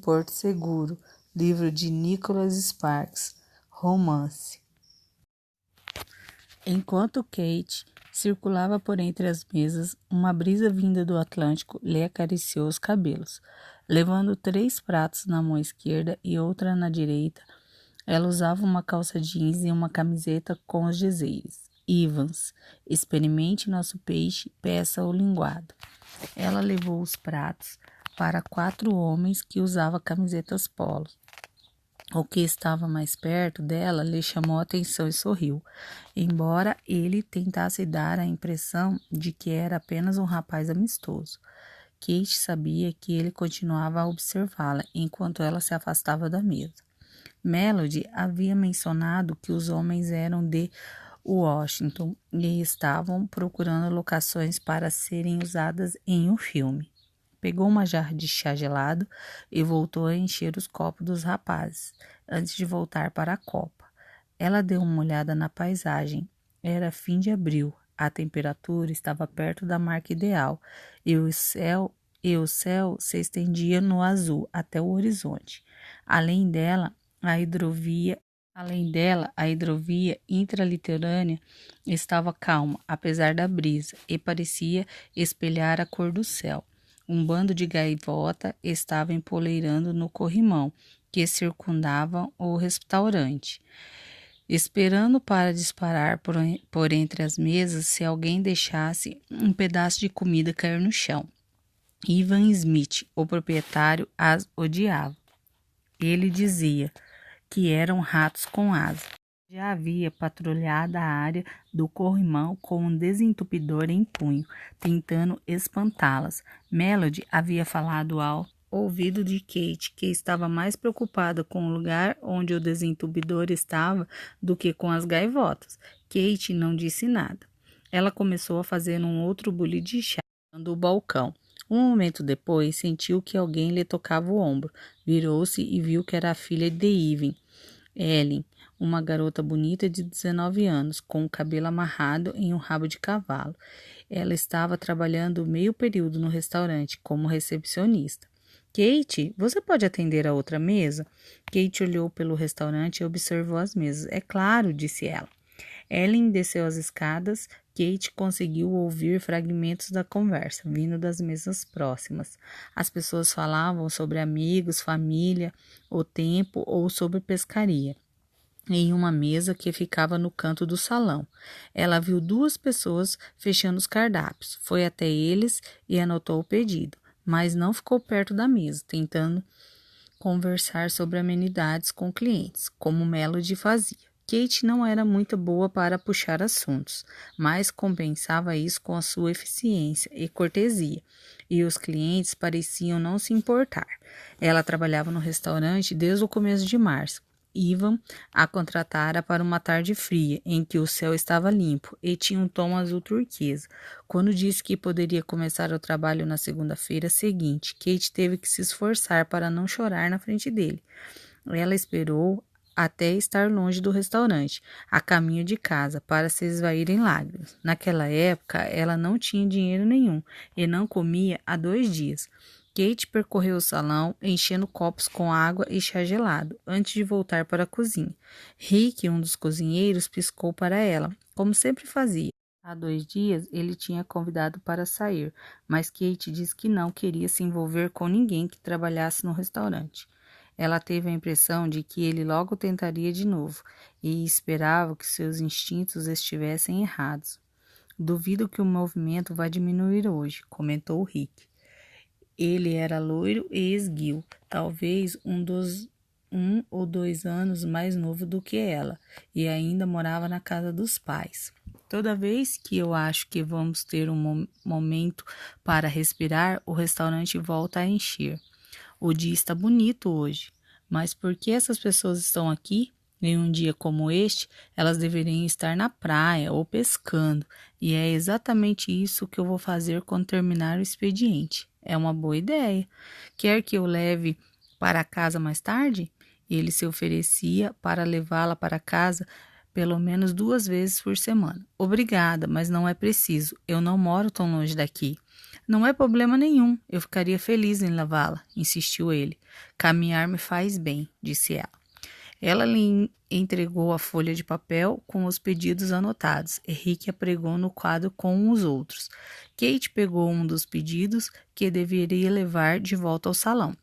Porto Seguro, livro de Nicholas Sparks, romance. Enquanto Kate circulava por entre as mesas, uma brisa vinda do Atlântico lhe acariciou os cabelos. Levando 3 pratos na mão esquerda e outra na direita, ela usava uma calça jeans e uma camiseta com os dizeres: Evans, experimente nosso peixe, peça o linguado. Ela levou os pratos para 4 homens que usavam camisetas polo. O que estava mais perto dela lhe chamou a atenção e sorriu, embora ele tentasse dar a impressão de que era apenas um rapaz amistoso. Kate sabia que ele continuava a observá-la enquanto ela se afastava da mesa. Melody havia mencionado que os homens eram de Washington e estavam procurando locações para serem usadas em um filme. Pegou uma jarra de chá gelado e voltou a encher os copos dos rapazes, antes de voltar para a copa. Ela deu uma olhada na paisagem. Era fim de abril, a temperatura estava perto da marca ideal e o céu se estendia no azul até o horizonte. Além dela, a hidrovia intralitorânea estava calma, apesar da brisa, e parecia espelhar a cor do céu. Um bando de gaivota estava empoleirando no corrimão que circundava o restaurante, esperando para disparar por entre as mesas se alguém deixasse um pedaço de comida cair no chão. Ivan Smith, o proprietário, as odiava. Ele dizia que eram ratos com asa. Já havia patrulhado a área do corrimão com um desentupidor em punho, tentando espantá-las. Melody havia falado ao ouvido de Kate que estava mais preocupada com o lugar onde o desentupidor estava do que com as gaivotas. Kate não disse nada. Ela começou a fazer um outro bule de chá do balcão. Um momento depois, sentiu que alguém lhe tocava o ombro. Virou-se e viu que era a filha de Ivan, Ellen, uma garota bonita de 19 anos, com o cabelo amarrado em um rabo de cavalo. Ela estava trabalhando meio período no restaurante como recepcionista. Kate, você pode atender a outra mesa? Kate olhou pelo restaurante e observou as mesas. É claro, disse ela. Ellen desceu as escadas. Kate conseguiu ouvir fragmentos da conversa, vindo das mesas próximas. As pessoas falavam sobre amigos, família, o tempo ou sobre pescaria. Em uma mesa que ficava no canto do salão, ela viu 2 pessoas fechando os cardápios. Foi até eles e anotou o pedido, mas não ficou perto da mesa, tentando conversar sobre amenidades com clientes, como Melody fazia. Kate não era muito boa para puxar assuntos, mas compensava isso com a sua eficiência e cortesia, e os clientes pareciam não se importar. Ela trabalhava no restaurante desde o começo de março. Ivan a contratara para uma tarde fria, em que o céu estava limpo e tinha um tom azul turquesa. Quando disse que poderia começar o trabalho na segunda-feira seguinte, Kate teve que se esforçar para não chorar na frente dele. Ela esperou até estar longe do restaurante, a caminho de casa, para se esvair em lágrimas. Naquela época, ela não tinha dinheiro nenhum e não comia há 2 dias. Kate percorreu o salão, enchendo copos com água e chá gelado, antes de voltar para a cozinha. Rick, um dos cozinheiros, piscou para ela, como sempre fazia. Há 2 dias, ele tinha convidado para sair, mas Kate disse que não queria se envolver com ninguém que trabalhasse no restaurante. Ela teve a impressão de que ele logo tentaria de novo e esperava que seus instintos estivessem errados. Duvido que o movimento vá diminuir hoje, comentou Rick. Ele era loiro e esguio, talvez 1 ou 2 anos mais novo do que ela, e ainda morava na casa dos pais. Toda vez que eu acho que vamos ter um momento para respirar, o restaurante volta a encher. O dia está bonito hoje, mas por que essas pessoas estão aqui? Em um dia como este, elas deveriam estar na praia ou pescando, e é exatamente isso que eu vou fazer quando terminar o expediente. É uma boa ideia. Quer que eu leve para casa mais tarde? Ele se oferecia para levá-la para casa pelo menos 2 vezes por semana. Obrigada, mas não é preciso. Eu não moro tão longe daqui. Não é problema nenhum. Eu ficaria feliz em lavá-la, insistiu ele. Caminhar me faz bem, disse ela. Ela lhe entregou a folha de papel com os pedidos anotados. Henrique a pregou no quadro com os outros. Kate pegou um dos pedidos que deveria levar de volta ao salão.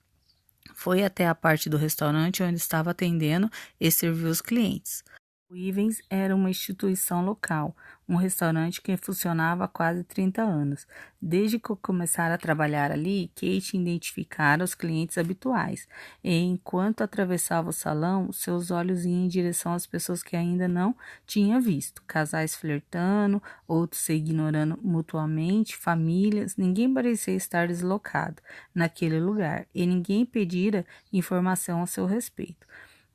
Foi até a parte do restaurante onde estava atendendo e serviu os clientes. O Ivens era uma instituição local, um restaurante que funcionava há quase 30 anos. Desde que começara a trabalhar ali, Kate identificara os clientes habituais, e enquanto atravessava o salão, seus olhos iam em direção às pessoas que ainda não tinha visto. Casais flertando, outros se ignorando mutuamente, famílias, ninguém parecia estar deslocado naquele lugar, e ninguém pedira informação a seu respeito.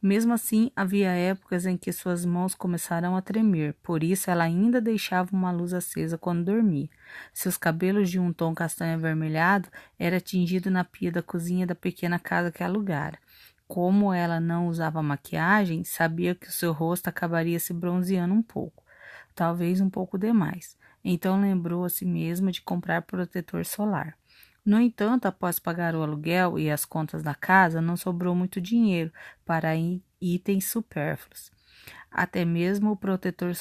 Mesmo assim, havia épocas em que suas mãos começaram a tremer, por isso ela ainda deixava uma luz acesa quando dormia. Seus cabelos de um tom castanho avermelhado eram tingidos na pia da cozinha da pequena casa que alugara. Como ela não usava maquiagem, sabia que o seu rosto acabaria se bronzeando um pouco, talvez um pouco demais. Então lembrou a si mesma de comprar protetor solar. No entanto, após pagar o aluguel e as contas da casa, não sobrou muito dinheiro para itens supérfluos. Até mesmo o protetor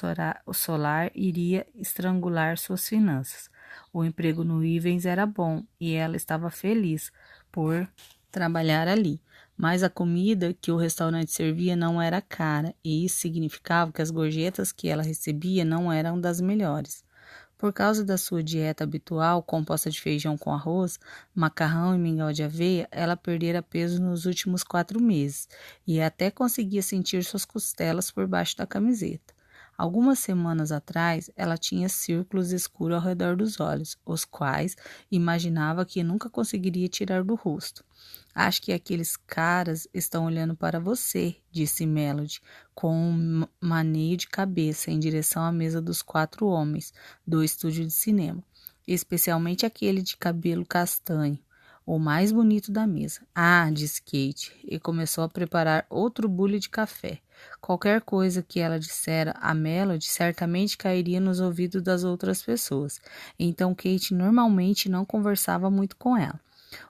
solar iria estrangular suas finanças. O emprego no Ivens era bom e ela estava feliz por trabalhar ali. Mas a comida que o restaurante servia não era cara, e isso significava que as gorjetas que ela recebia não eram das melhores. Por causa da sua dieta habitual, composta de feijão com arroz, macarrão e mingau de aveia, ela perdera peso nos últimos 4 meses e até conseguia sentir suas costelas por baixo da camiseta. Algumas semanas atrás, ela tinha círculos escuros ao redor dos olhos, os quais imaginava que nunca conseguiria tirar do rosto. Acho que aqueles caras estão olhando para você, disse Melody, com um maneio de cabeça em direção à mesa dos 4 homens do estúdio de cinema, especialmente aquele de cabelo castanho, o mais bonito da mesa. Ah, disse Kate, e começou a preparar outro bule de café. Qualquer coisa que ela dissera a Melody certamente cairia nos ouvidos das outras pessoas, então Kate normalmente não conversava muito com ela.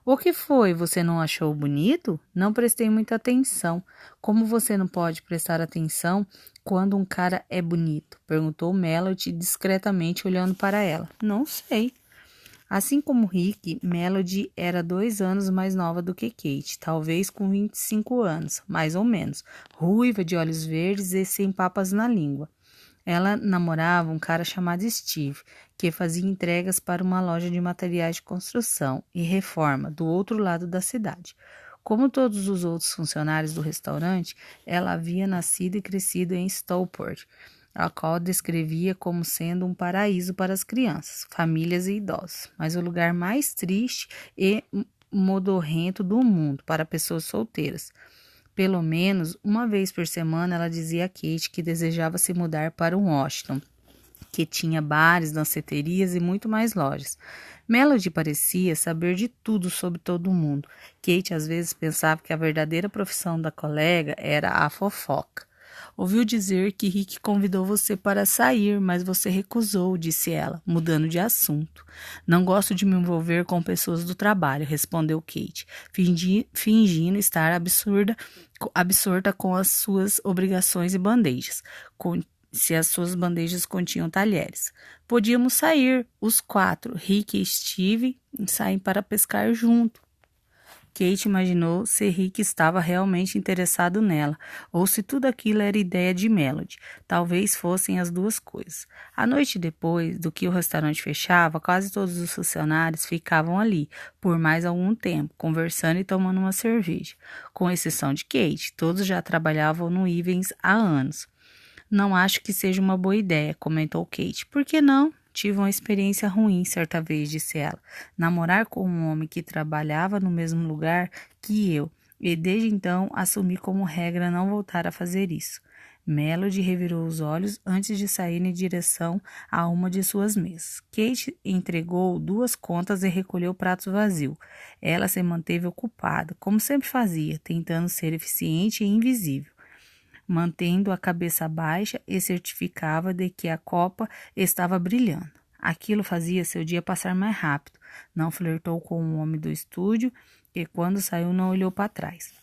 O que foi? Você não achou bonito? Não prestei muita atenção. Como você não pode prestar atenção quando um cara é bonito? Perguntou Melody discretamente olhando para ela. Não sei. Assim como Rick, Melody era 2 anos mais nova do que Kate, talvez com 25 anos, mais ou menos, ruiva, de olhos verdes e sem papas na língua. Ela namorava um cara chamado Steve, que fazia entregas para uma loja de materiais de construção e reforma do outro lado da cidade. Como todos os outros funcionários do restaurante, ela havia nascido e crescido em Stockport, a qual descrevia como sendo um paraíso para as crianças, famílias e idosos, mas o lugar mais triste e modorrento do mundo para pessoas solteiras. Pelo menos uma vez por semana ela dizia a Kate que desejava se mudar para um Washington, que tinha bares, danceterias e muito mais lojas. Melody parecia saber de tudo sobre todo mundo. Kate às vezes pensava que a verdadeira profissão da colega era a fofoca. Ouviu dizer que Rick convidou você para sair, mas você recusou, disse ela, mudando de assunto. Não gosto de me envolver com pessoas do trabalho, respondeu Kate, fingindo estar absorta com as suas obrigações e bandejas, se as suas bandejas continham talheres. Podíamos sair, os 4, Rick e Steve, saem para pescar junto. Kate imaginou se Rick estava realmente interessado nela, ou se tudo aquilo era ideia de Melody. Talvez fossem as duas coisas. A noite depois do que o restaurante fechava, quase todos os funcionários ficavam ali, por mais algum tempo, conversando e tomando uma cerveja. Com exceção de Kate, todos já trabalhavam no Ivens há anos. Não acho que seja uma boa ideia, comentou Kate. Por que não? Tive uma experiência ruim certa vez, disse ela. Namorar com um homem que trabalhava no mesmo lugar que eu, e desde então assumi como regra não voltar a fazer isso. Melody revirou os olhos antes de sair em direção a uma de suas mesas. Kate entregou 2 contas e recolheu o prato vazio. Ela se manteve ocupada, como sempre fazia, tentando ser eficiente e invisível. mantendo a cabeça baixa e certificava de que a copa estava brilhando. Aquilo fazia seu dia passar mais rápido. Não flertou com o homem do estúdio e quando saiu não olhou para trás.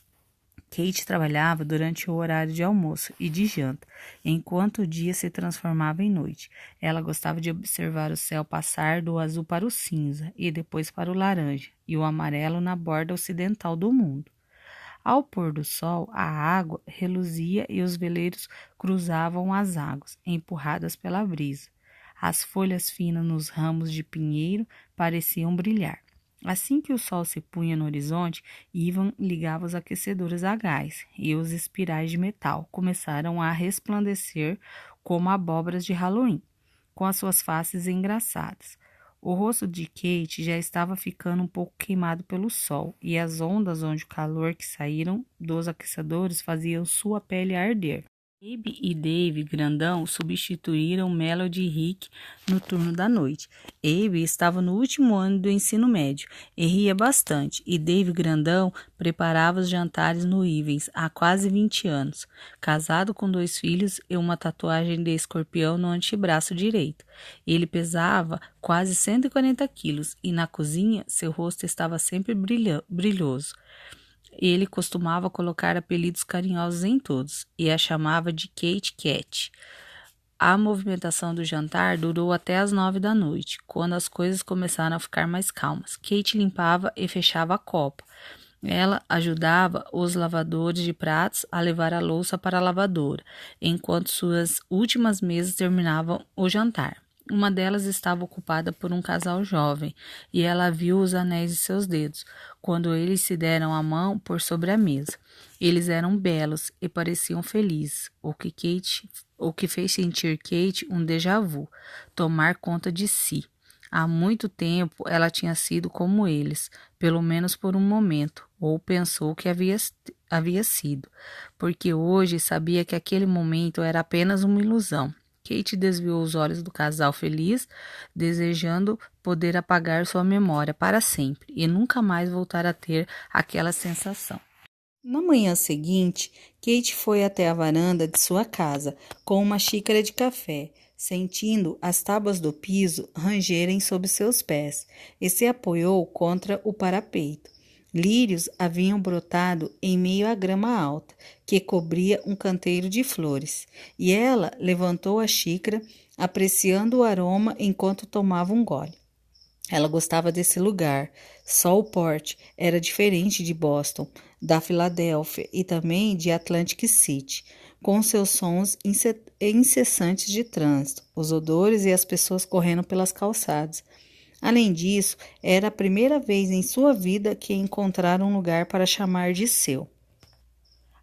Kate trabalhava durante o horário de almoço e de janta, enquanto o dia se transformava em noite. Ela gostava de observar o céu passar do azul para o cinza e depois para o laranja e o amarelo na borda ocidental do mundo. Ao pôr do sol, a água reluzia e os veleiros cruzavam as águas, empurradas pela brisa. As folhas finas nos ramos de pinheiro pareciam brilhar. Assim que o sol se punha no horizonte, Ivan ligava os aquecedores a gás e os espirais de metal começaram a resplandecer como abóboras de Halloween, com as suas faces engraçadas. O rosto de Kate já estava ficando um pouco queimado pelo sol e as ondas onde o calor que saíram dos aquecedores faziam sua pele arder. Abe e Dave Grandão substituíram Melody e Rick no turno da noite. Abe estava no último ano do ensino médio e ria bastante, e Dave Grandão preparava os jantares no Ivens há quase 20 anos, casado com 2 filhos e uma tatuagem de escorpião no antebraço direito. Ele pesava quase 140 quilos e na cozinha seu rosto estava sempre brilhoso. Ele costumava colocar apelidos carinhosos em todos e a chamava de Kate Cat. A movimentação do jantar durou até as 9 da noite, quando as coisas começaram a ficar mais calmas. Kate limpava e fechava a copa. Ela ajudava os lavadores de pratos a levar a louça para a lavadora, enquanto suas últimas mesas terminavam o jantar. Uma delas estava ocupada por um casal jovem, e ela viu os anéis de seus dedos, quando eles se deram a mão por sobre a mesa. Eles eram belos e pareciam felizes, o que fez sentir Kate um déjà vu, tomar conta de si. Há muito tempo ela tinha sido como eles, pelo menos por um momento, ou pensou que havia sido, porque hoje sabia que aquele momento era apenas uma ilusão. Kate desviou os olhos do casal feliz, desejando poder apagar sua memória para sempre e nunca mais voltar a ter aquela sensação. Na manhã seguinte, Kate foi até a varanda de sua casa com uma xícara de café, sentindo as tábuas do piso rangerem sob seus pés, e se apoiou contra o parapeito. Lírios haviam brotado em meio à grama alta, que cobria um canteiro de flores, e ela levantou a xícara, apreciando o aroma enquanto tomava um gole. Ela gostava desse lugar. Só o porte era diferente de Boston, da Filadélfia e também de Atlantic City, com seus sons incessantes de trânsito, os odores e as pessoas correndo pelas calçadas. Além disso, era a primeira vez em sua vida que encontrara um lugar para chamar de seu.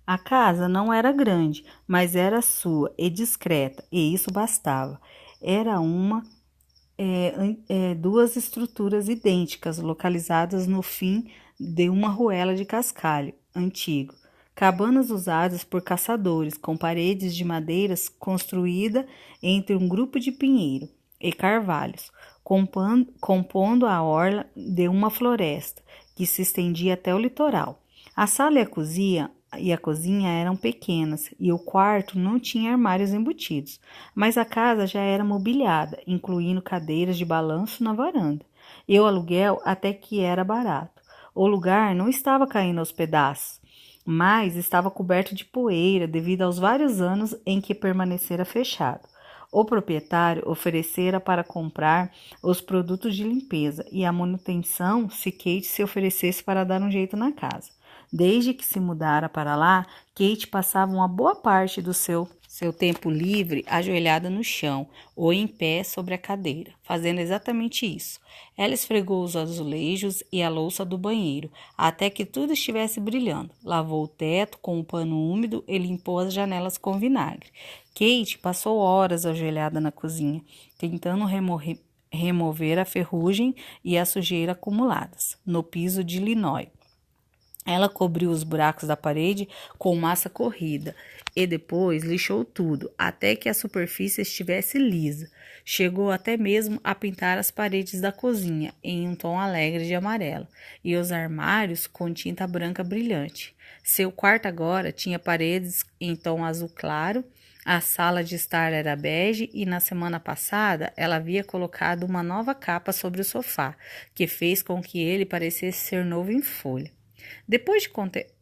A casa não era grande, mas era sua e discreta, e isso bastava. Era duas estruturas idênticas, localizadas no fim de uma ruela de cascalho antigo. Cabanas usadas por caçadores, com paredes de madeiras construída entre um grupo de pinheiro e carvalhos, compondo a orla de uma floresta que se estendia até o litoral. A sala e a cozinha eram pequenas e o quarto não tinha armários embutidos, mas a casa já era mobiliada, incluindo cadeiras de balanço na varanda. E o aluguel até que era barato. O lugar não estava caindo aos pedaços, mas estava coberto de poeira devido aos vários anos em que permanecera fechado. O proprietário oferecera para comprar os produtos de limpeza e a manutenção se Kate se oferecesse para dar um jeito na casa. Desde que se mudara para lá, Kate passava uma boa parte do seu tempo livre ajoelhada no chão ou em pé sobre a cadeira, fazendo exatamente isso. Ela esfregou os azulejos e a louça do banheiro, até que tudo estivesse brilhando. Lavou o teto com um pano úmido e limpou as janelas com vinagre. Kate passou horas ajoelhada na cozinha, tentando remover a ferrugem e a sujeira acumuladas no piso de linóleo. Ela cobriu os buracos da parede com massa corrida e depois lixou tudo até que a superfície estivesse lisa. Chegou até mesmo a pintar as paredes da cozinha em um tom alegre de amarelo e os armários com tinta branca brilhante. Seu quarto agora tinha paredes em tom azul claro. A sala de estar era bege e na semana passada ela havia colocado uma nova capa sobre o sofá, que fez com que ele parecesse ser novo em folha. Depois de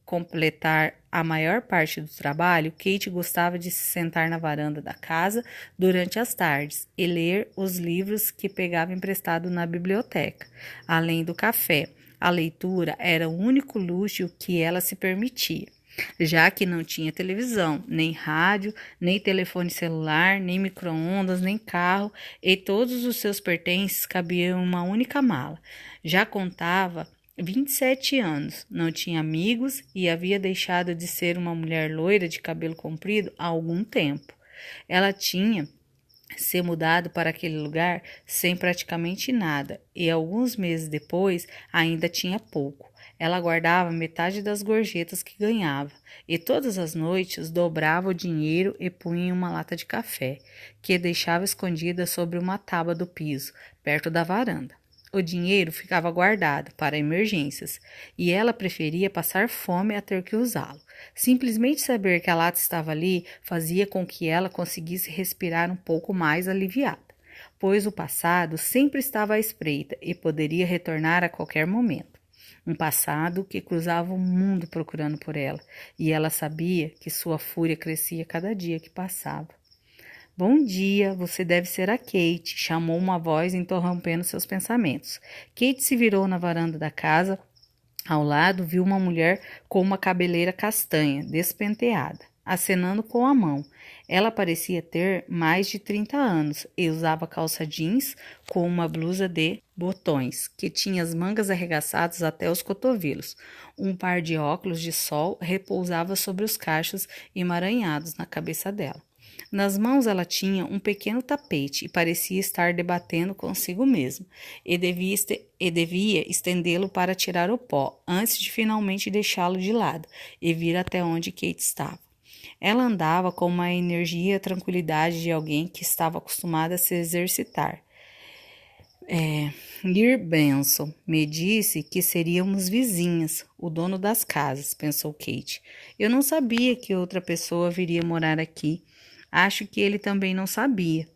completar a maior parte do trabalho, Kate gostava de se sentar na varanda da casa durante as tardes e ler os livros que pegava emprestado na biblioteca. Além do café, a leitura era o único luxo que ela se permitia, já que não tinha televisão, nem rádio, nem telefone celular, nem micro-ondas, nem carro, e todos os seus pertences cabiam em uma única mala. Já contava 27 anos, não tinha amigos e havia deixado de ser uma mulher loira de cabelo comprido há algum tempo. Ela tinha se mudado para aquele lugar sem praticamente nada e alguns meses depois ainda tinha pouco. Ela guardava metade das gorjetas que ganhava e todas as noites dobrava o dinheiro e punha em uma lata de café, que deixava escondida sobre uma tábua do piso, perto da varanda. O dinheiro ficava guardado para emergências e ela preferia passar fome a ter que usá-lo. Simplesmente saber que a lata estava ali fazia com que ela conseguisse respirar um pouco mais aliviada, pois o passado sempre estava à espreita e poderia retornar a qualquer momento. Um passado que cruzava o mundo procurando por ela, e ela sabia que sua fúria crescia cada dia que passava. Bom dia, você deve ser a Kate, chamou uma voz interrompendo seus pensamentos. Kate se virou na varanda da casa. Ao lado, viu uma mulher com uma cabeleira castanha, despenteada, acenando com a mão. Ela parecia ter mais de 30 anos e usava calça jeans com uma blusa de botões, que tinha as mangas arregaçadas até os cotovelos. Um par de óculos de sol repousava sobre os cachos emaranhados na cabeça dela. Nas mãos ela tinha um pequeno tapete e parecia estar debatendo consigo mesma, e devia estendê-lo para tirar o pó, antes de finalmente deixá-lo de lado e vir até onde Kate estava. Ela andava com uma energia e a tranquilidade de alguém que estava acostumada a se exercitar. Lear Benson me disse que seríamos vizinhas, o dono das casas, pensou Kate. Eu não sabia que outra pessoa viria morar aqui. Acho que ele também não sabia.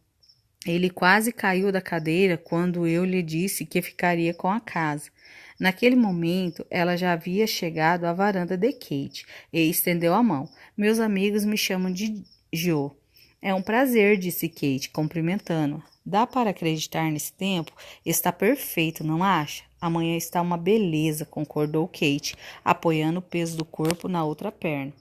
Ele quase caiu da cadeira quando eu lhe disse que ficaria com a casa. Naquele momento, ela já havia chegado à varanda de Kate e estendeu a mão. Meus amigos me chamam de Jo. É um prazer, disse Kate, cumprimentando-a. Dá para acreditar nesse tempo? Está perfeito, não acha? Amanhã está uma beleza, concordou Kate, apoiando o peso do corpo na outra perna.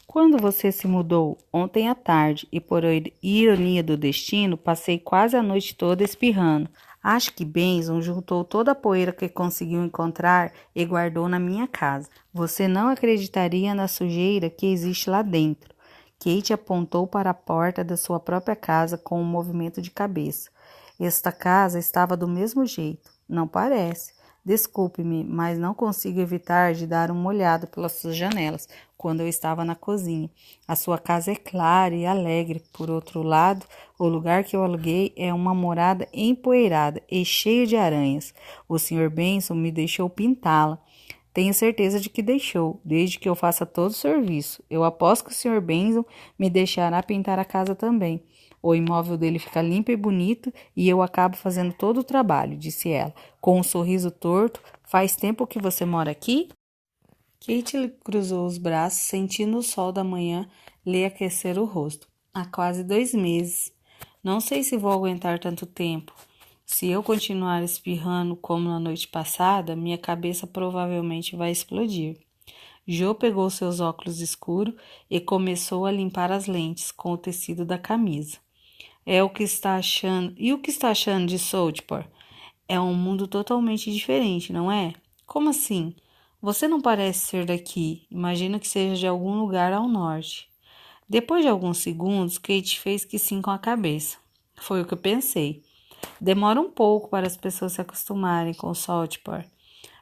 Quando você se mudou? Ontem à tarde, e por ironia do destino, passei quase a noite toda espirrando. Acho que Benson juntou toda a poeira que conseguiu encontrar e guardou na minha casa. Você não acreditaria na sujeira que existe lá dentro. Kate apontou para a porta da sua própria casa com um movimento de cabeça. Esta casa estava do mesmo jeito. Não parece. Desculpe-me, mas não consigo evitar de dar uma olhada pelas suas janelas quando eu estava na cozinha. A sua casa é clara e alegre. Por outro lado, o lugar que eu aluguei é uma morada empoeirada e cheia de aranhas. O Sr. Benson me deixou pintá-la. Tenho certeza de que deixou, desde que eu faça todo o serviço. Eu aposto que o Sr. Benson me deixará pintar a casa também. O imóvel dele fica limpo e bonito e eu acabo fazendo todo o trabalho, disse ela, com um sorriso torto. Faz tempo que você mora aqui? Kate cruzou os braços, sentindo o sol da manhã lhe aquecer o rosto. Há quase 2 meses. Não sei se vou aguentar tanto tempo. Se eu continuar espirrando como na noite passada, minha cabeça provavelmente vai explodir. Jo pegou seus óculos escuros e começou a limpar as lentes com o tecido da camisa. É o que está achando. E o que está achando de Southport? É um mundo totalmente diferente, não é? Como assim? Você não parece ser daqui. Imagino que seja de algum lugar ao norte. Depois de alguns segundos, Kate fez que sim com a cabeça. Foi o que eu pensei. Demora um pouco para as pessoas se acostumarem com Southport.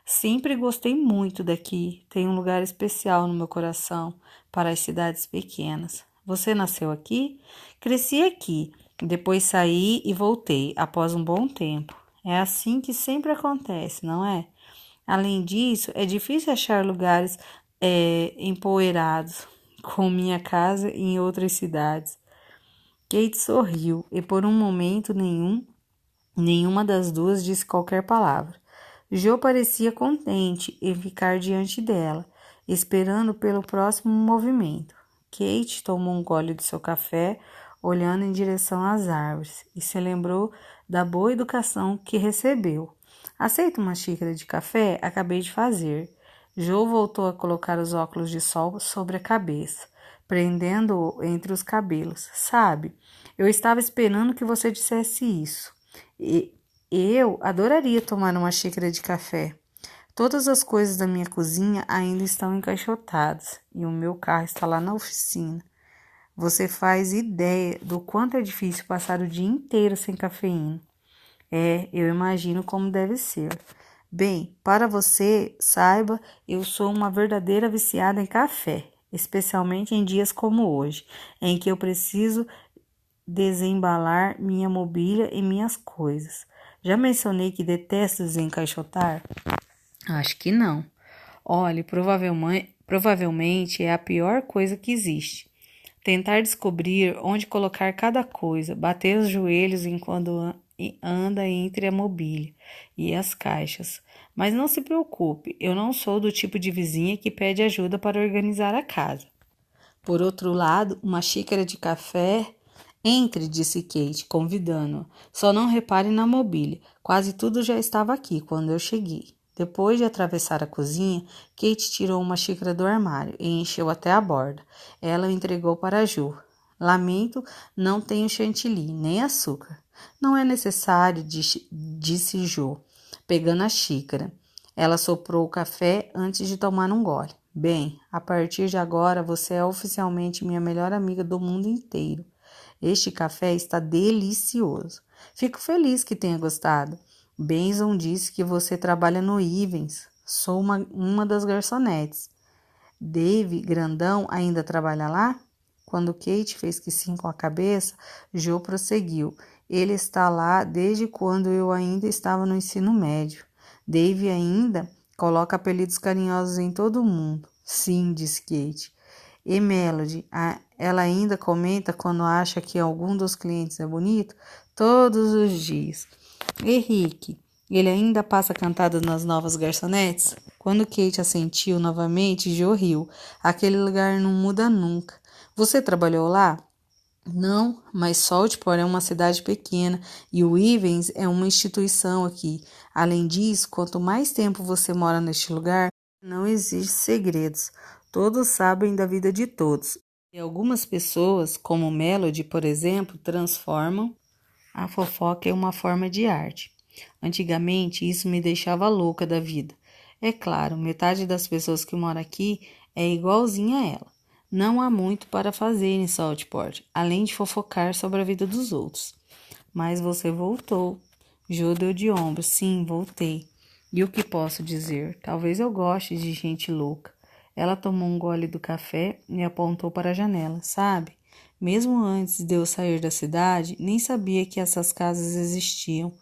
Sempre gostei muito daqui. Tem um lugar especial no meu coração para as cidades pequenas. Você nasceu aqui? Cresci aqui. Depois saí e voltei após um bom tempo. É assim que sempre acontece, não é? Além disso, é difícil achar lugares empoeirados, com minha casa em outras cidades. Kate sorriu e por um momento nenhuma das duas disse qualquer palavra. Jo parecia contente em ficar diante dela, esperando pelo próximo movimento. Kate tomou um gole de seu café, olhando em direção às árvores, e se lembrou da boa educação que recebeu. Aceita uma xícara de café? Acabei de fazer. Jo voltou a colocar os óculos de sol sobre a cabeça, prendendo-o entre os cabelos. Sabe, eu estava esperando que você dissesse isso. E eu adoraria tomar uma xícara de café. Todas as coisas da minha cozinha ainda estão encaixotadas e o meu carro está lá na oficina. Você faz ideia do quanto é difícil passar o dia inteiro sem cafeína. Eu imagino como deve ser. Bem, para você, saiba, eu sou uma verdadeira viciada em café, especialmente em dias como hoje, em que eu preciso desembalar minha mobília e minhas coisas. Já mencionei que detesto desencaixotar? Acho que não. Olhe, provavelmente é a pior coisa que existe. Tentar descobrir onde colocar cada coisa, bater os joelhos enquanto anda entre a mobília e as caixas. Mas não se preocupe, eu não sou do tipo de vizinha que pede ajuda para organizar a casa. Por outro lado, uma xícara de café. Entre, disse Kate, convidando-a. Só não repare na mobília. Quase tudo já estava aqui quando eu cheguei. Depois de atravessar a cozinha, Kate tirou uma xícara do armário e encheu até a borda. Ela o entregou para Jo. Lamento, não tenho chantilly, nem açúcar. Não é necessário, disse Jo, pegando a xícara. Ela soprou o café antes de tomar um gole. Bem, a partir de agora você é oficialmente minha melhor amiga do mundo inteiro. Este café está delicioso. Fico feliz que tenha gostado. Benson disse que você trabalha no Ivens. Sou uma das garçonetes. Dave Grandão ainda trabalha lá? Quando Kate fez que sim com a cabeça, Joe prosseguiu. Ele está lá desde quando eu ainda estava no ensino médio. Dave ainda coloca apelidos carinhosos em todo mundo. Sim, disse Kate. E Melody, ela ainda comenta quando acha que algum dos clientes é bonito? Todos os dias. Henrique, ele ainda passa cantado nas novas garçonetes? Quando Kate assentiu novamente, Jo riu. Aquele lugar não muda nunca. Você trabalhou lá? Não, mas Saltport é uma cidade pequena e o Ivens é uma instituição aqui. Além disso, quanto mais tempo você mora neste lugar, não existem segredos. Todos sabem da vida de todos. E algumas pessoas, como Melody, por exemplo, transformam a fofoca em uma forma de arte. Antigamente, isso me deixava louca da vida. É claro, metade das pessoas que moram aqui é igualzinha a ela. Não há muito para fazer em Saltport, além de fofocar sobre a vida dos outros. Mas você voltou. Jo deu de ombros. Sim, voltei. E o que posso dizer? Talvez eu goste de gente louca. Ela tomou um gole do café e apontou para a janela. Sabe? Mesmo antes de eu sair da cidade, nem sabia que essas casas existiam.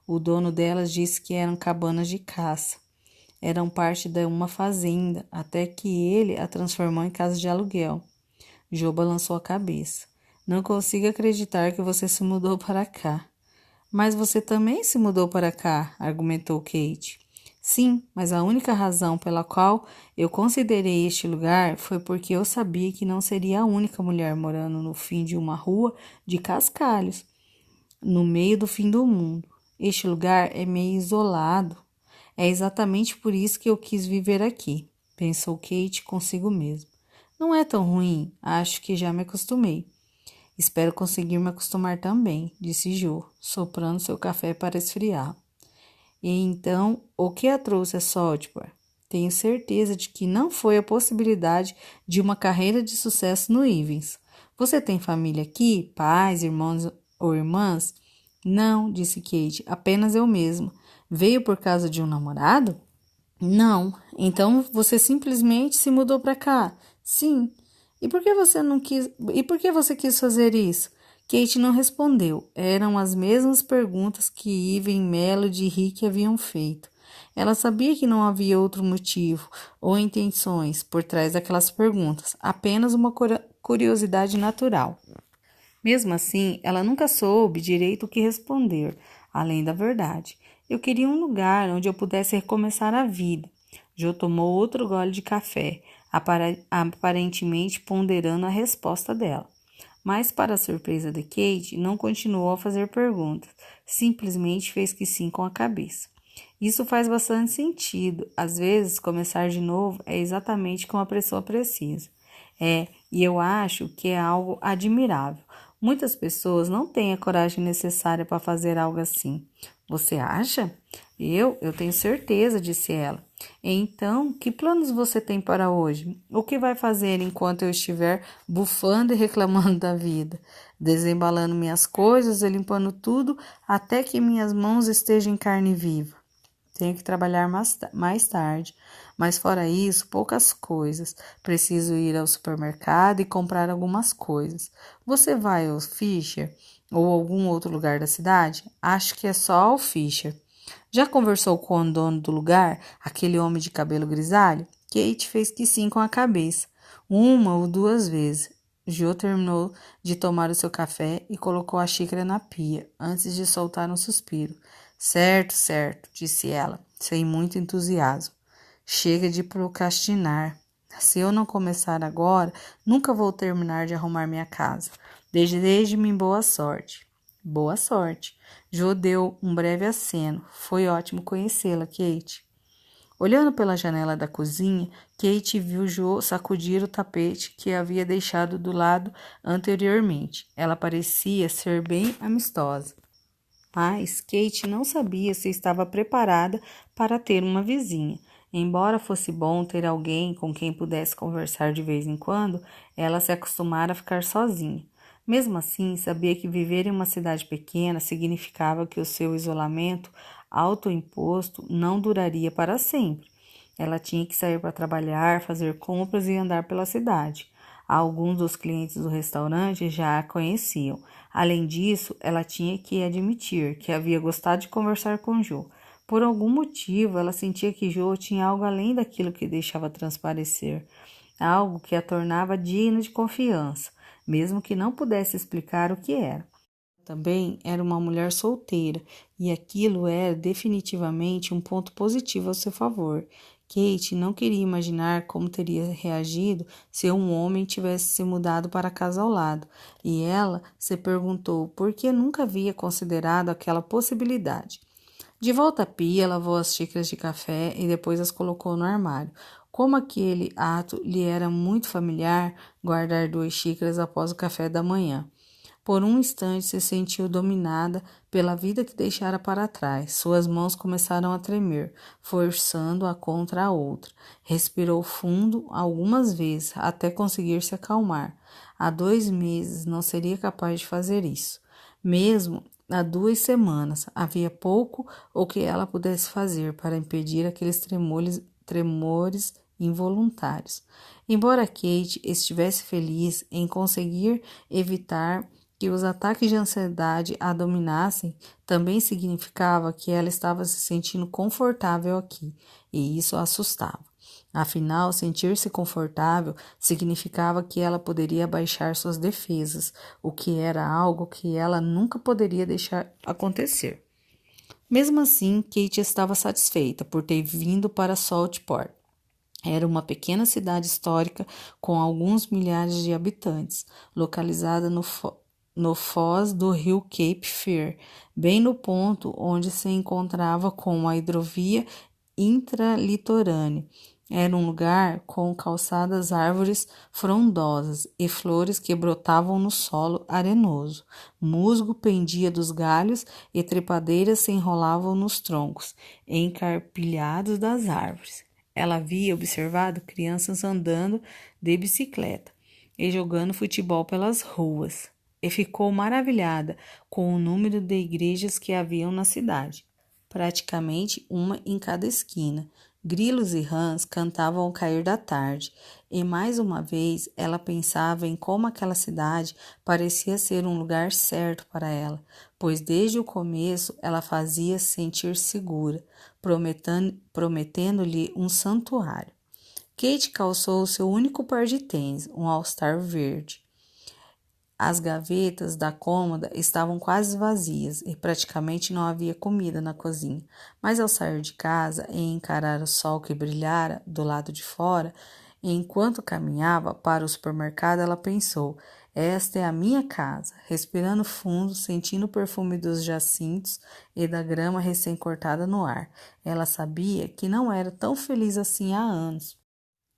O dono delas disse que eram cabanas de caça. Eram parte de uma fazenda, até que ele a transformou em casa de aluguel. Jo balançou a cabeça. Não consigo acreditar que você se mudou para cá. Mas você também se mudou para cá, argumentou Kate. Sim, mas a única razão pela qual eu considerei este lugar foi porque eu sabia que não seria a única mulher morando no fim de uma rua de cascalhos, no meio do fim do mundo. Este lugar é meio isolado. É exatamente por isso que eu quis viver aqui, pensou Kate consigo mesma. Não é tão ruim, acho que já me acostumei. Espero conseguir me acostumar também, disse Jo, soprando seu café para esfriá-lo. E então, o que a trouxe a Saltport? Tenho certeza de que não foi a possibilidade de uma carreira de sucesso no Ivens. Você tem família aqui? Pais, irmãos ou irmãs? Não, disse Kate, apenas eu mesma. Veio por causa de um namorado? Não. Então você simplesmente se mudou para cá? Sim. E por que você não quis? E por que você quis fazer isso? Kate não respondeu. Eram as mesmas perguntas que Ivan, Melody e Rick haviam feito. Ela sabia que não havia outro motivo ou intenções por trás daquelas perguntas, apenas uma curiosidade natural. Mesmo assim, ela nunca soube direito o que responder, além da verdade. Eu queria um lugar onde eu pudesse recomeçar a vida. Jo tomou outro gole de café, aparentemente ponderando a resposta dela. Mas, para a surpresa de Kate, não continuou a fazer perguntas, simplesmente fez que sim com a cabeça. Isso faz bastante sentido. Às vezes, começar de novo é exatamente como a pessoa precisa. E eu acho que é algo admirável. Muitas pessoas não têm a coragem necessária para fazer algo assim. Você acha? Eu tenho certeza, disse ela. Então, que planos você tem para hoje? O que vai fazer enquanto eu estiver bufando e reclamando da vida? Desembalando minhas coisas e limpando tudo até que minhas mãos estejam em carne viva. Tenho que trabalhar mais tarde, mas fora isso, poucas coisas. Preciso ir ao supermercado e comprar algumas coisas. Você vai ao Fischer ou algum outro lugar da cidade? Acho que é só ao Fischer. Já conversou com o dono do lugar, aquele homem de cabelo grisalho? Kate fez que sim com a cabeça, uma ou duas vezes. Jo terminou de tomar o seu café e colocou a xícara na pia, antes de soltar um suspiro. Certo, certo, disse ela, sem muito entusiasmo. Chega de procrastinar. Se eu não começar agora, nunca vou terminar de arrumar minha casa. Deseje-me boa sorte. Boa sorte. Jo deu um breve aceno. Foi ótimo conhecê-la, Kate. Olhando pela janela da cozinha, Kate viu Jo sacudir o tapete que havia deixado do lado anteriormente. Ela parecia ser bem amistosa. Mas Kate não sabia se estava preparada para ter uma vizinha. Embora fosse bom ter alguém com quem pudesse conversar de vez em quando, ela se acostumara a ficar sozinha. Mesmo assim, sabia que viver em uma cidade pequena significava que o seu isolamento autoimposto não duraria para sempre. Ela tinha que sair para trabalhar, fazer compras e andar pela cidade. Alguns dos clientes do restaurante já a conheciam. Além disso, ela tinha que admitir que havia gostado de conversar com Jo. Por algum motivo, ela sentia que Jo tinha algo além daquilo que deixava transparecer, algo que a tornava digna de confiança, mesmo que não pudesse explicar o que era. Também era uma mulher solteira, e aquilo era definitivamente um ponto positivo ao seu favor. Kate não queria imaginar como teria reagido se um homem tivesse se mudado para a casa ao lado, e ela se perguntou por que nunca havia considerado aquela possibilidade. De volta à pia, lavou as xícaras de café e depois as colocou no armário. Como aquele ato lhe era muito familiar, guardar 2 xícaras após o café da manhã. Por um instante se sentiu dominada pela vida que deixara para trás. Suas mãos começaram a tremer, forçando-a contra a outra. Respirou fundo algumas vezes até conseguir se acalmar. Há 2 meses não seria capaz de fazer isso. Mesmo há 2 semanas havia pouco ou que ela pudesse fazer para impedir aqueles tremores involuntários. Embora Kate estivesse feliz em conseguir evitar que os ataques de ansiedade a dominassem, também significava que ela estava se sentindo confortável aqui, e isso a assustava. Afinal, sentir-se confortável significava que ela poderia baixar suas defesas, o que era algo que ela nunca poderia deixar acontecer. Mesmo assim, Kate estava satisfeita por ter vindo para Saltport. Era uma pequena cidade histórica com alguns milhares de habitantes, localizada no foz do rio Cape Fear, bem no ponto onde se encontrava com a hidrovia intralitorânea. Era um lugar com calçadas, árvores frondosas e flores que brotavam no solo arenoso. Musgo pendia dos galhos e trepadeiras se enrolavam nos troncos, encarpilhados das árvores. Ela havia observado crianças andando de bicicleta e jogando futebol pelas ruas, e ficou maravilhada com o número de igrejas que haviam na cidade, praticamente uma em cada esquina. Grilos e rãs cantavam ao cair da tarde, e mais uma vez ela pensava em como aquela cidade parecia ser um lugar certo para ela, pois desde o começo ela fazia se sentir segura, prometendo-lhe um santuário. Kate calçou o seu único par de tênis, um All-Star verde. As gavetas da cômoda estavam quase vazias e praticamente não havia comida na cozinha, mas ao sair de casa e encarar o sol que brilhara do lado de fora, enquanto caminhava para o supermercado, ela pensou: esta é a minha casa. Respirando fundo, sentindo o perfume dos jacintos e da grama recém-cortada no ar, ela sabia que não era tão feliz assim há anos.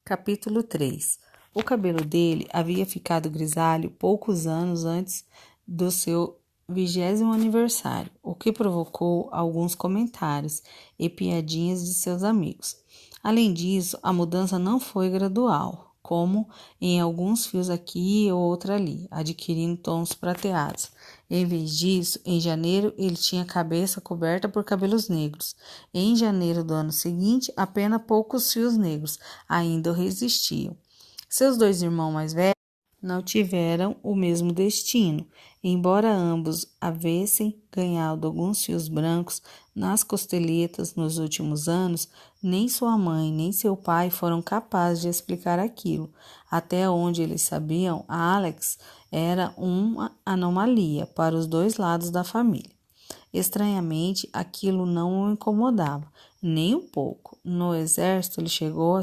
Capítulo 3. O cabelo dele havia ficado grisalho poucos anos antes do seu 20º aniversário, o que provocou alguns comentários e piadinhas de seus amigos. Além disso, a mudança não foi gradual, como em alguns fios aqui ou outra ali, adquirindo tons prateados. Em vez disso, em janeiro ele tinha a cabeça coberta por cabelos negros. Em janeiro do ano seguinte, apenas poucos fios negros ainda o resistiam. Seus dois irmãos mais velhos não tiveram o mesmo destino. Embora ambos havessem ganhado alguns fios brancos nas costeletas nos últimos anos, nem sua mãe nem seu pai foram capazes de explicar aquilo. Até onde eles sabiam, a Alex era uma anomalia para os dois lados da família. Estranhamente, aquilo não o incomodava, nem um pouco. No exército, ele chegou a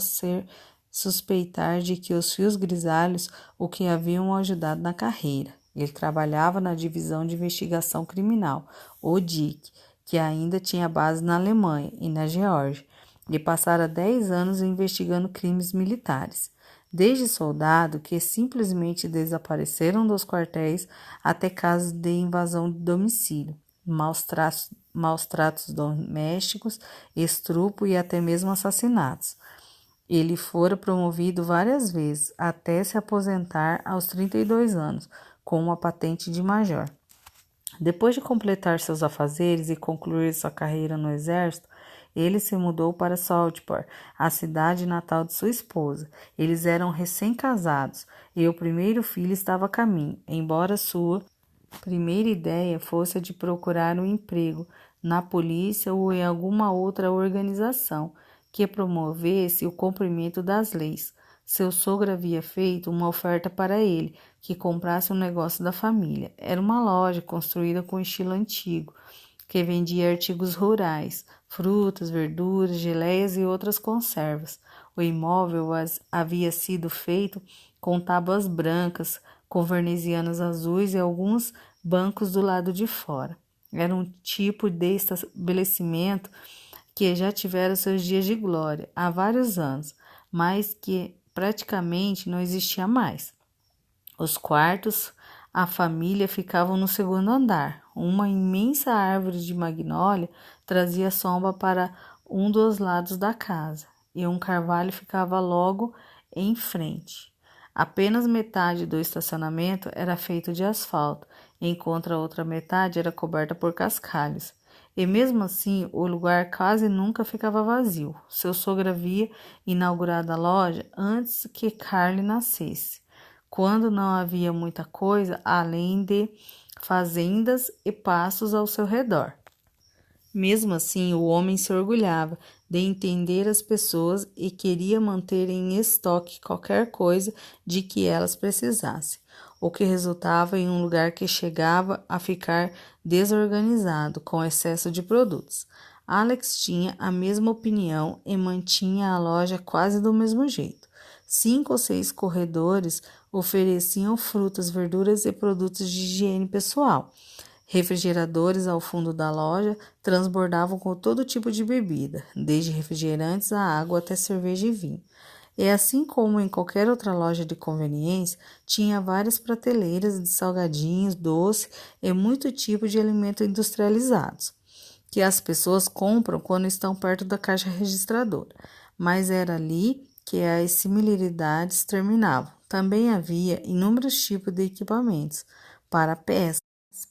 suspeitar de que os fios grisalhos o que haviam ajudado na carreira. Ele trabalhava na divisão de investigação criminal, o DIC, que ainda tinha base na Alemanha e na Geórgia, e passara 10 anos investigando crimes militares. Desde soldado que simplesmente desapareceram dos quartéis até casos de invasão de domicílio, maus tratos domésticos, estupro e até mesmo assassinatos. Ele fora promovido várias vezes até se aposentar aos 32 anos, com uma patente de major. Depois de completar seus afazeres e concluir sua carreira no exército, ele se mudou para Southport, a cidade natal de sua esposa. Eles eram recém-casados e o primeiro filho estava a caminho, embora sua primeira ideia fosse a de procurar um emprego na polícia ou em alguma outra organização que promovesse o cumprimento das leis. Seu sogro havia feito uma oferta para ele, que comprasse um negócio da família. Era uma loja construída com estilo antigo, que vendia artigos rurais, frutas, verduras, geleias e outras conservas. O imóvel havia sido feito com tábuas brancas, com venezianas azuis e alguns bancos do lado de fora. Era um tipo de estabelecimento que já tivera seus dias de glória há vários anos, mas que praticamente não existia mais. Os quartos, a família ficavam no segundo andar. Uma imensa árvore de magnólia trazia sombra para um dos lados da casa e um carvalho ficava logo em frente. Apenas metade do estacionamento era feito de asfalto, enquanto a outra metade era coberta por cascalhos. E mesmo assim, o lugar quase nunca ficava vazio. Seu sogro havia inaugurado a loja antes que Carly nascesse, quando não havia muita coisa além de fazendas e pastos ao seu redor. Mesmo assim, o homem se orgulhava de entender as pessoas e queria manter em estoque qualquer coisa de que elas precisassem, o que resultava em um lugar que chegava a ficar desorganizado, com excesso de produtos. Alex tinha a mesma opinião e mantinha a loja quase do mesmo jeito. 5 ou 6 corredores ofereciam frutas, verduras e produtos de higiene pessoal. Refrigeradores ao fundo da loja transbordavam com todo tipo de bebida, desde refrigerantes a água até cerveja e vinho. E assim como em qualquer outra loja de conveniência, tinha várias prateleiras de salgadinhos, doce e muito tipo de alimentos industrializados, que as pessoas compram quando estão perto da caixa registradora. Mas era ali que as similaridades terminavam. Também havia inúmeros tipos de equipamentos para peças,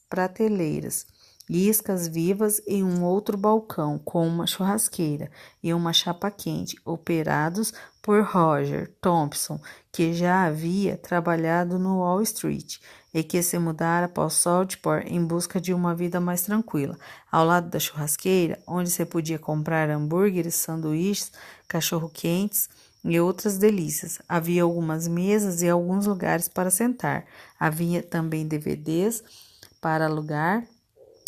prateleiras iscas vivas em um outro balcão com uma churrasqueira e uma chapa quente, operados por Roger Thompson, que já havia trabalhado no Wall Street e que se mudara para o Southport em busca de uma vida mais tranquila. Ao lado da churrasqueira, onde se podia comprar hambúrgueres, sanduíches, cachorro-quentes e outras delícias. Havia algumas mesas e alguns lugares para sentar. Havia também DVDs para alugar,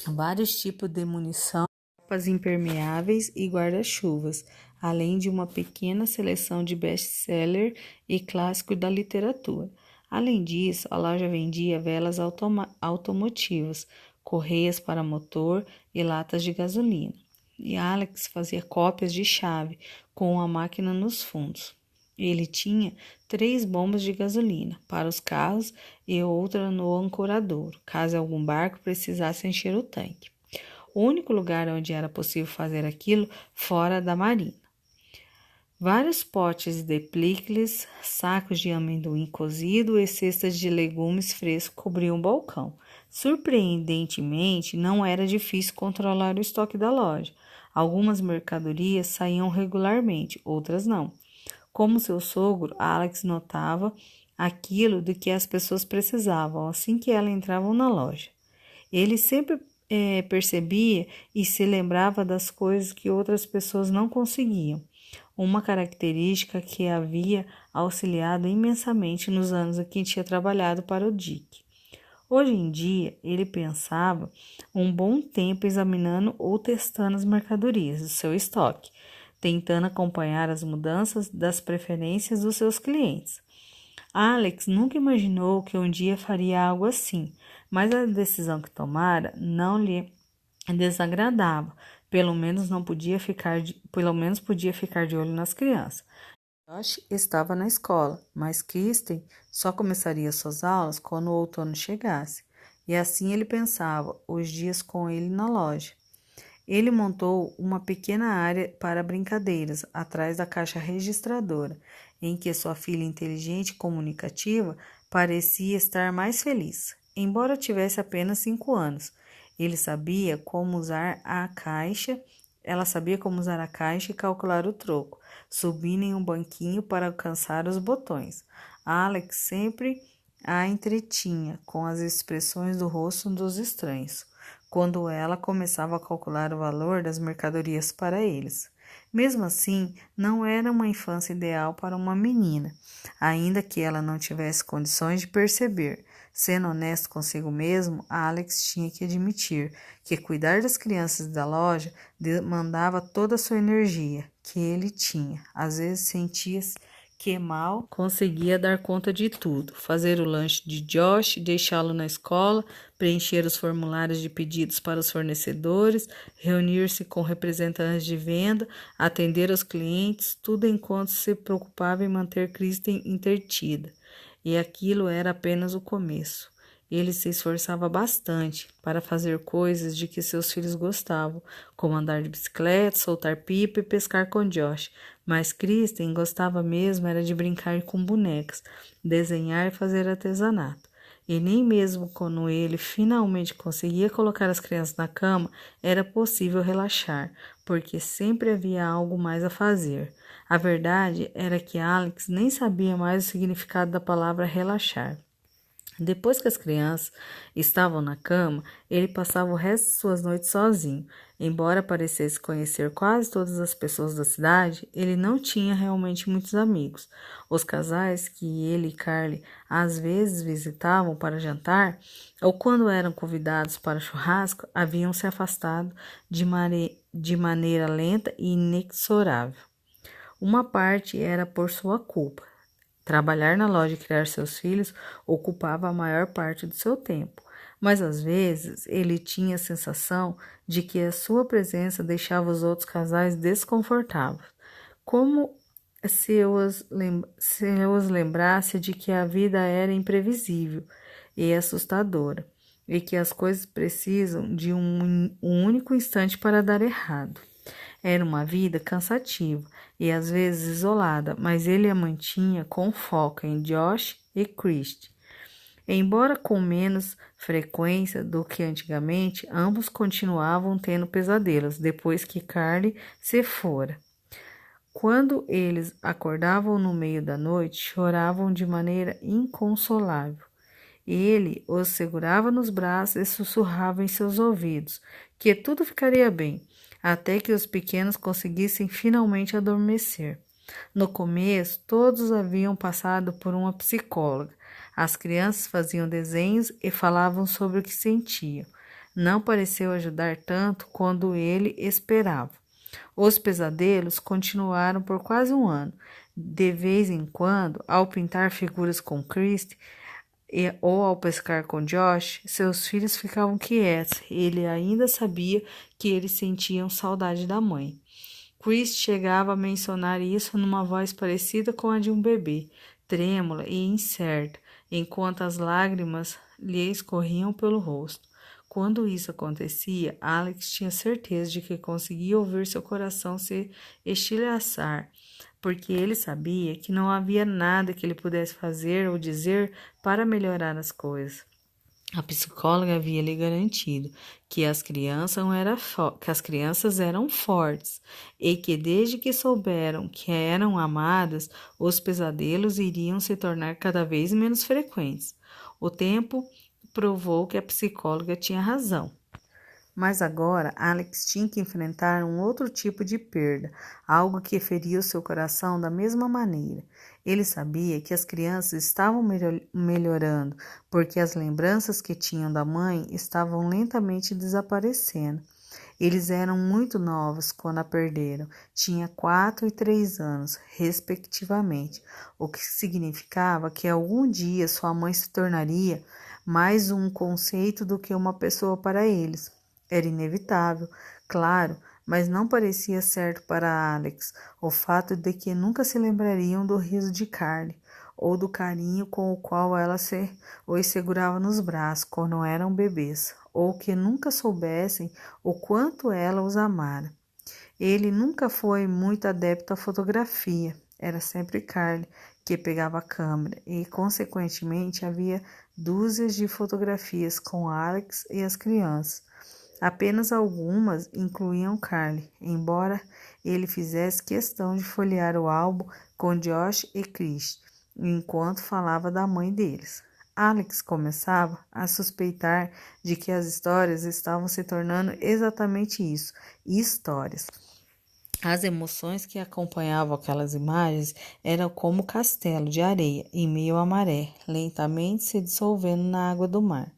vários tipos de munição, roupas impermeáveis e guarda-chuvas, além de uma pequena seleção de best-seller e clássicos da literatura. Além disso, a loja vendia velas automotivas, correias para motor e latas de gasolina. E Alex fazia cópias de chave com a máquina nos fundos. Ele tinha 3 bombas de gasolina para os carros e outra no ancoradouro, caso algum barco precisasse encher o tanque. O único lugar onde era possível fazer aquilo fora da marina. Vários potes de picles, sacos de amendoim cozido e cestas de legumes frescos cobriam o balcão. Surpreendentemente, não era difícil controlar o estoque da loja. Algumas mercadorias saíam regularmente, outras não. Como seu sogro, Alex notava aquilo de que as pessoas precisavam assim que elas entravam na loja. Ele sempre percebia e se lembrava das coisas que outras pessoas não conseguiam, uma característica que havia auxiliado imensamente nos anos em que tinha trabalhado para o Dick. Hoje em dia, ele pensava um bom tempo examinando ou testando as mercadorias do seu estoque, tentando acompanhar as mudanças das preferências dos seus clientes. Alex nunca imaginou que um dia faria algo assim, mas a decisão que tomara não lhe desagradava. Pelo menos podia ficar de olho nas crianças. Josh estava na escola, mas Kristen só começaria suas aulas quando o outono chegasse. E assim ele pensava, os dias com ele na loja. Ele montou uma pequena área para brincadeiras atrás da caixa registradora, em que sua filha inteligente e comunicativa parecia estar mais feliz. Embora tivesse apenas 5 anos, ela sabia como usar a caixa e calcular o troco, subindo em um banquinho para alcançar os botões. Alex sempre a entretinha com as expressões do rosto dos estranhos quando ela começava a calcular o valor das mercadorias para eles. Mesmo assim, não era uma infância ideal para uma menina, ainda que ela não tivesse condições de perceber. Sendo honesto consigo mesmo, Alex tinha que admitir que cuidar das crianças da loja demandava toda a sua energia que ele tinha. Às vezes sentia-se que mal conseguia dar conta de tudo, fazer o lanche de Josh, deixá-lo na escola, preencher os formulários de pedidos para os fornecedores, reunir-se com representantes de venda, atender aos clientes, tudo enquanto se preocupava em manter Kristen entretida. E aquilo era apenas o começo. Ele se esforçava bastante para fazer coisas de que seus filhos gostavam, como andar de bicicleta, soltar pipa e pescar com Josh. Mas Kristen gostava mesmo era de brincar com bonecas, desenhar e fazer artesanato. E nem mesmo quando ele finalmente conseguia colocar as crianças na cama, era possível relaxar, porque sempre havia algo mais a fazer. A verdade era que Alex nem sabia mais o significado da palavra relaxar. Depois que as crianças estavam na cama, ele passava o resto de suas noites sozinho. Embora parecesse conhecer quase todas as pessoas da cidade, ele não tinha realmente muitos amigos. Os casais que ele e Carly às vezes visitavam para jantar, ou quando eram convidados para churrasco, haviam se afastado de maneira lenta e inexorável. Uma parte era por sua culpa. Trabalhar na loja e criar seus filhos ocupava a maior parte do seu tempo, mas às vezes ele tinha a sensação de que a sua presença deixava os outros casais desconfortáveis, como se os lembrasse de que a vida era imprevisível e assustadora, e que as coisas precisam de um único instante para dar errado. Era uma vida cansativa e às vezes isolada, mas ele a mantinha com foco em Josh e Christy. Embora com menos frequência do que antigamente, ambos continuavam tendo pesadelos depois que Carly se fora. Quando eles acordavam no meio da noite, choravam de maneira inconsolável. Ele os segurava nos braços e sussurrava em seus ouvidos que tudo ficaria bem, até que os pequenos conseguissem finalmente adormecer. No começo, todos haviam passado por uma psicóloga. As crianças faziam desenhos e falavam sobre o que sentiam. Não pareceu ajudar tanto quanto ele esperava. Os pesadelos continuaram por quase um ano. De vez em quando, ao pintar figuras com Christie ou ao pescar com Josh, seus filhos ficavam quietos. Ele ainda sabia que eles sentiam saudade da mãe. Chris chegava a mencionar isso numa voz parecida com a de um bebê, trêmula e incerta, enquanto as lágrimas lhe escorriam pelo rosto. Quando isso acontecia, Alex tinha certeza de que conseguia ouvir seu coração se estilhaçar, porque ele sabia que não havia nada que ele pudesse fazer ou dizer para melhorar as coisas. A psicóloga havia lhe garantido que as crianças eram fortes e que desde que souberam que eram amadas, os pesadelos iriam se tornar cada vez menos frequentes. O tempo provou que a psicóloga tinha razão. Mas agora Alex tinha que enfrentar um outro tipo de perda, algo que feria o seu coração da mesma maneira. Ele sabia que as crianças estavam melhorando, porque as lembranças que tinham da mãe estavam lentamente desaparecendo. Eles eram muito novos quando a perderam, tinha 4 e 3 anos, respectivamente, o que significava que algum dia sua mãe se tornaria mais um conceito do que uma pessoa para eles. Era inevitável, claro, mas não parecia certo para Alex o fato de que nunca se lembrariam do riso de Carly ou do carinho com o qual ela os segurava nos braços quando eram bebês, ou que nunca soubessem o quanto ela os amara. Ele nunca foi muito adepto à fotografia, era sempre Carly que pegava a câmera e, consequentemente, havia dúzias de fotografias com Alex e as crianças. Apenas algumas incluíam Carly, embora ele fizesse questão de folhear o álbum com Josh e Chris, enquanto falava da mãe deles. Alex começava a suspeitar de que as histórias estavam se tornando exatamente isso, histórias. As emoções que acompanhavam aquelas imagens eram como castelo de areia em meio à maré, lentamente se dissolvendo na água do mar.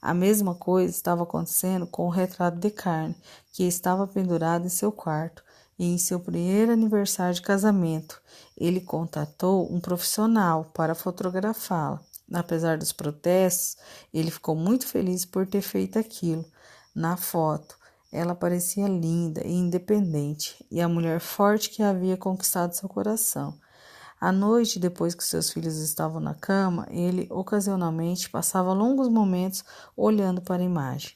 A mesma coisa estava acontecendo com o retrato de Carly, que estava pendurado em seu quarto, e em seu primeiro aniversário de casamento, ele contatou um profissional para fotografá-la. Apesar dos protestos, ele ficou muito feliz por ter feito aquilo. Na foto, ela parecia linda e independente, e a mulher forte que havia conquistado seu coração. À noite, depois que seus filhos estavam na cama, ele ocasionalmente passava longos momentos olhando para a imagem.